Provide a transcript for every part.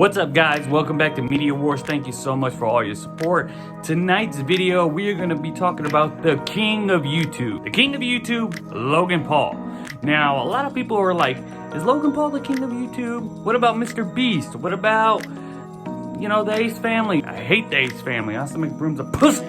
What's up, guys? Welcome back to Media Wars. Thank you so much for all your support. Tonight's video, we are going to be talking about the king of YouTube. The king of YouTube, Logan Paul. Now, a lot of people are like, is Logan Paul the king of YouTube? What about Mr. Beast? What about, you know, the Ace family? I hate the Ace family. Austin McBroom's a pussy.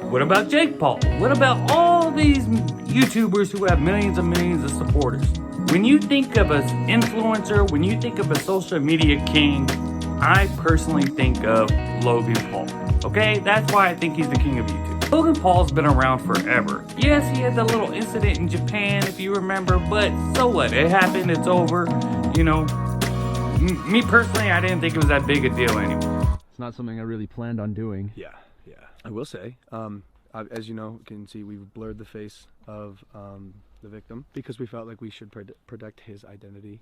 What about Jake Paul? What about all these YouTubers who have millions and millions of supporters? When you think of an influencer, when you think of a social media king, I personally think of Logan Paul. Okay? That's why I think he's the king of YouTube. Logan Paul's been around forever. Yes, he had that little incident in Japan, if you remember, but so what? It happened, it's over. You know, me personally, I didn't think it was that big a deal anymore. It's not something I really planned on doing. Yeah. I will say, as you know, you can see we've blurred the face of the victim because we felt like we should protect his identity.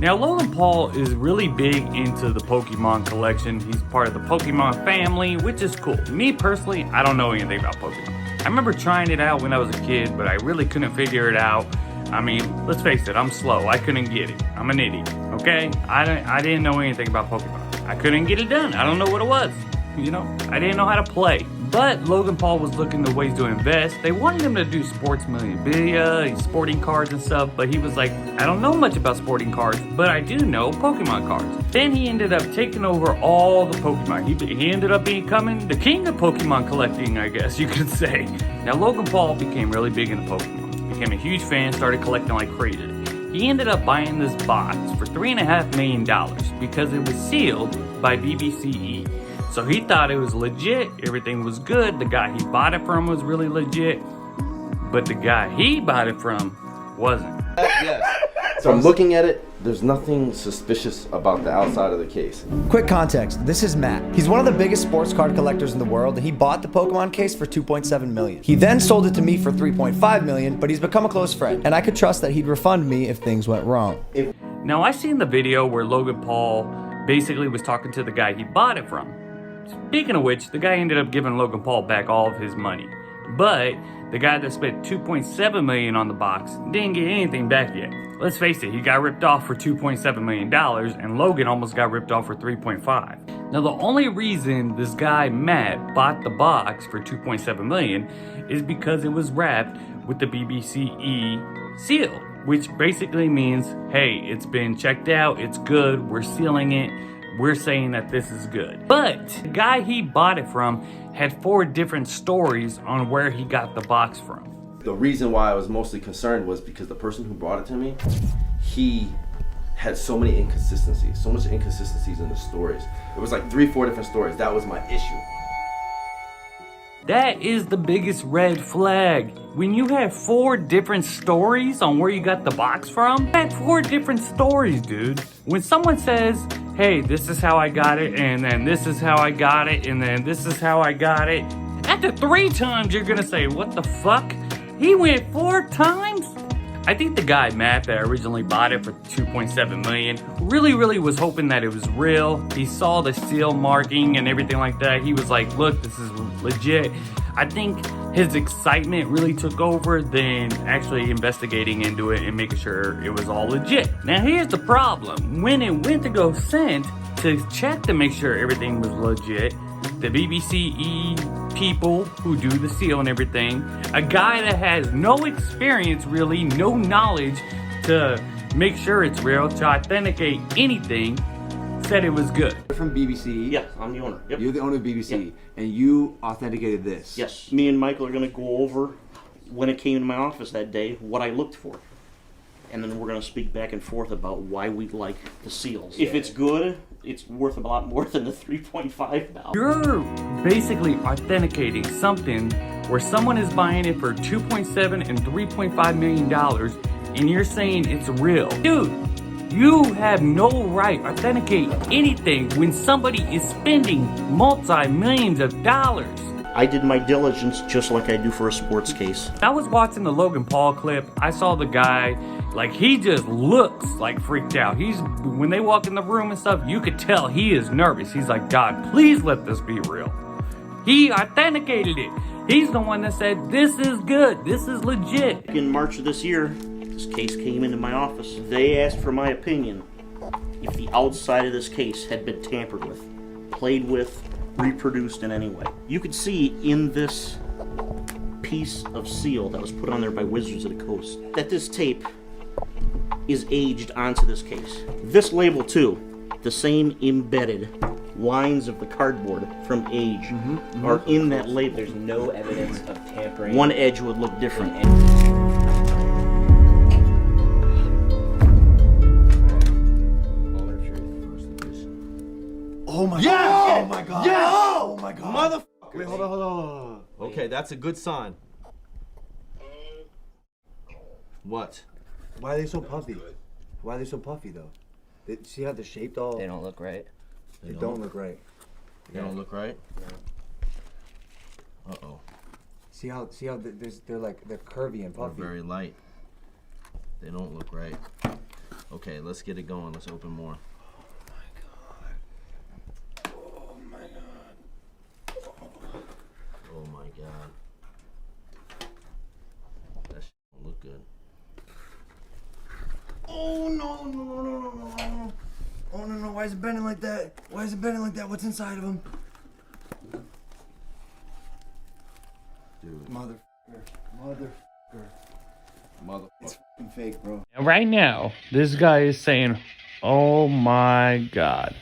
Now, Logan Paul is really big into the Pokemon collection. He's part of the Pokemon family, which is cool. Me personally, I don't know anything about Pokemon. I remember trying it out when I was a kid, but I really couldn't figure it out. I mean, let's face it, I'm slow. I couldn't get it. I'm an idiot, okay? I didn't know anything about Pokemon. I couldn't get it done. I don't know what it was. You know, I didn't know how to play. But Logan Paul was looking to ways to invest. They wanted him to do sports memorabilia, sporting cards and stuff, but he was like, I don't know much about sporting cards, but I do know Pokemon cards. Then he ended up taking over all the Pokemon. He ended up becoming the king of Pokemon collecting, I guess you could say. Now, Logan Paul became really big into Pokemon. Became a huge fan, started collecting like crazy. He ended up buying this box for $3.5 million because it was sealed by BBC. So he thought it was legit, everything was good, the guy he bought it from was really legit, but the guy he bought it from wasn't. Yes. From looking at it, there's nothing suspicious about the outside of the case. Quick context, this is Matt. He's one of the biggest sports card collectors in the world, and he bought the Pokemon case for $2.7 million. He then sold it to me for $3.5 million, but he's become a close friend, and I could trust that he'd refund me if things went wrong. Now, I seen the video where Logan Paul basically was talking to the guy he bought it from. Speaking of which, the guy ended up giving Logan Paul back all of his money. But the guy that spent $2.7 million on the box didn't get anything back yet. Let's face it, he got ripped off for $2.7 million and Logan almost got ripped off for $3.5. Now, the only reason this guy, Matt, bought the box for $2.7 million is because it was wrapped with the BBC seal, which basically means, hey, it's been checked out, it's good, we're sealing it. We're saying that this is good. But the guy he bought it from had 4 different stories on where he got the box from. The reason why I was mostly concerned was because the person who brought it to me, he had so many inconsistencies, so much inconsistencies in the stories. It was like 3-4 different stories. That was my issue. That is the biggest red flag. When you have 4 different stories on where you got the box from, you had 4 different stories, dude. When someone says, hey, this is how I got it, and then this is how I got it, and then this is how I got it. After 3 times, you're gonna say, what the fuck? He went 4 times? I think the guy, Matt, that originally bought it for $2.7 million, really was hoping that it was real. He saw the seal marking and everything like that. He was like, look, this is legit. I think his excitement really took over than actually investigating into it and making sure it was all legit. Now, here's the problem. When it went to go sent to check to make sure everything was legit, the BBC people who do the seal and everything, a guy that has no experience really, no knowledge to make sure it's real, to authenticate anything, said it was good. You're from BBC? Yes, I'm the owner. Yep. You're the owner of BBC, Yep. and you authenticated this? Yes. Me and Michael are going to go over, when it came to my office that day, what I looked for. And then we're going to speak back and forth about why we like the seals. If it's good, it's worth a lot more than the $3.5. You're basically authenticating something where someone is buying it for $2.7 and $3.5 million, and you're saying it's real. Dude, you have no right to authenticate anything when somebody is spending multi-millions of dollars. I did my diligence just like I do for a sports case. I was watching the Logan Paul clip. I saw the guy, like, he just looks like freaked out. When they walk in the room and stuff, you could tell he is nervous. He's like, God, please let this be real. He authenticated it. He's the one that said, this is good, this is legit. In March of this year, this case came into my office. They asked for my opinion. If the outside of this case had been tampered with, played with, reproduced in any way. You could see in this piece of seal that was put on there by Wizards of the Coast that this tape is aged onto this case. This label too, the same embedded lines of the cardboard from age are in that label. There's no evidence of tampering. One edge would look different. Oh my Yes! god! Oh my god! Yes! Oh my god! Motherfucker! Wait, hold on. Okay, that's a good sign. What? Why are they so puffy? Why are they so puffy though? See how they're shaped all? They don't look right. They don't look right. They don't look right? Uh-oh. See how they're curvy and They're puffy. very light. They don't look right. Okay, let's get it going. Let's open more. Oh my god. That shit don't look good. Oh no! Oh no! Why is it bending like that? What's inside of him? Dude. Motherfucker. It's fucking fake, bro. Right now, this guy is saying, oh my god,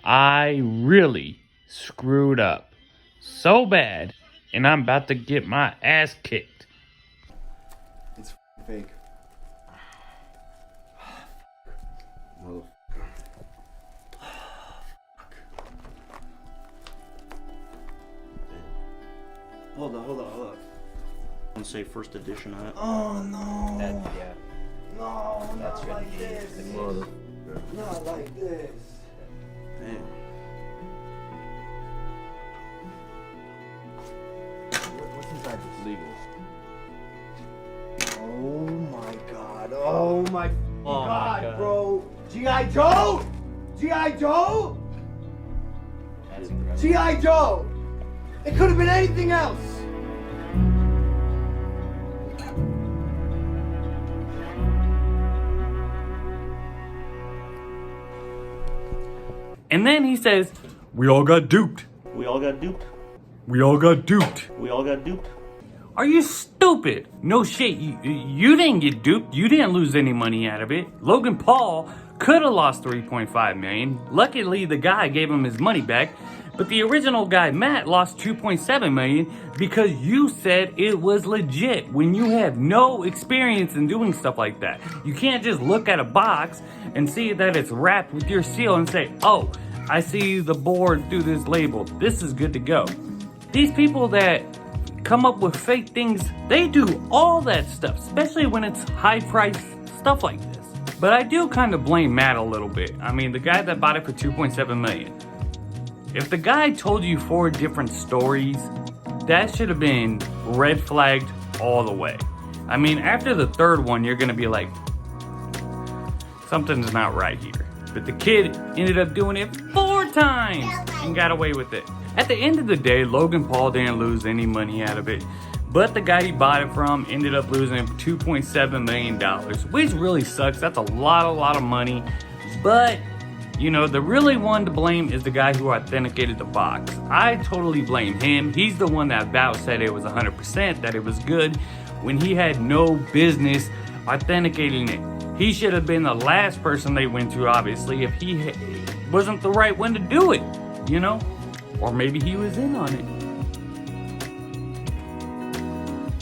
I really screwed up so bad, and I'm about to get my ass kicked. It's fake. Hold on. Let's say first edition on it. Oh no! Yeah. No, That's not like this. Mother. Not like this. Damn. What's inside this? Legal. Oh my god. Oh my Oh god, my god. bro. G.I. Joe! G.I. Joe! That's incredible. G.I. Joe! It could have been anything else. And then he says, we all got duped. We all got duped. We all got duped. We all got duped. Are you stupid? No shit, you didn't get duped. You didn't lose any money out of it. Logan Paul could have lost $3.5 million. Luckily, the guy gave him his money back. But the original guy, Matt, lost $2.7 million because you said it was legit when you have no experience in doing stuff like that. You can't just look at a box and see that it's wrapped with your seal and say, oh, I see the board through this label. This is good to go. These people that come up with fake things, they do all that stuff, especially when it's high-priced stuff like this. But I do kind of blame Matt a little bit. I mean, the guy that bought it for $2.7 million. If the guy told you 4 different stories, that should have been red flagged all the way. I mean, after the 3rd one, you're gonna be like, something's not right here. But the kid ended up doing it 4 times and got away with it. At the end of the day, Logan Paul didn't lose any money out of it. But the guy he bought it from ended up losing $2.7 million, which really sucks. That's a lot of money. But you know, the really one to blame is the guy who authenticated the box. I totally blame him. He's the one that about said it was 100%, that it was good, when he had no business authenticating it. He should have been the last person they went to, obviously, if he wasn't the right one to do it, you know? Or maybe he was in on it.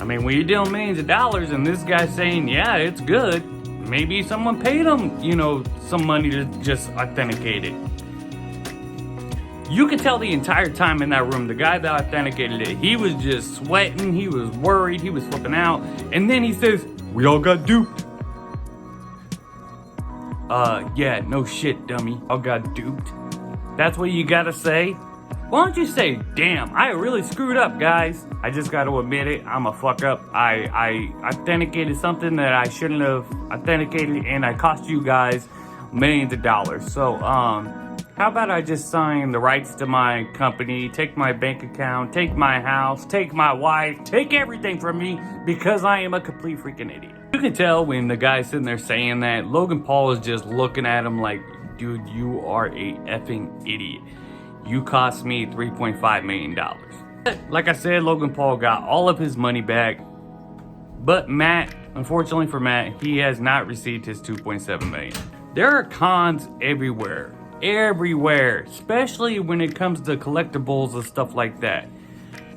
I mean, when you're dealing millions of dollars and this guy's saying, yeah, it's good, maybe someone paid him, you know, some money to just authenticate it. You could tell the entire time in that room, the guy that authenticated it, he was just sweating, he was worried, he was flipping out. And then he says, we all got duped. Yeah, no shit, dummy. All got duped. That's what you gotta say? Why don't you say, damn, I really screwed up, guys. I just gotta admit it, I'm a fuck up. I authenticated something that I shouldn't have authenticated, and I cost you guys millions of dollars. So, how about I just sign the rights to my company, take my bank account, take my house, take my wife, take everything from me, because I am a complete freaking idiot. You can tell when the guy's sitting there saying that, Logan Paul is just looking at him like, dude, you are a effing idiot. You cost me $3.5 million. Like I said, Logan Paul got all of his money back. But Matt, unfortunately for Matt, he has not received his $2.7 million. There are cons everywhere. Everywhere. Especially when it comes to collectibles and stuff like that.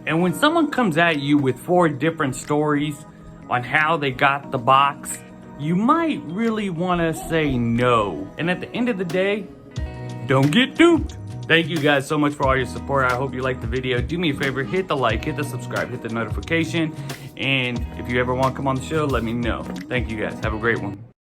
And when someone comes at you with 4 different stories on how they got the box, you might really want to say no. And at the end of the day, don't get duped. Thank you guys so much for all your support. I hope you liked the video. Do me a favor, hit the like, hit the subscribe, hit the notification. And if you ever want to come on the show, let me know. Thank you guys. Have a great one.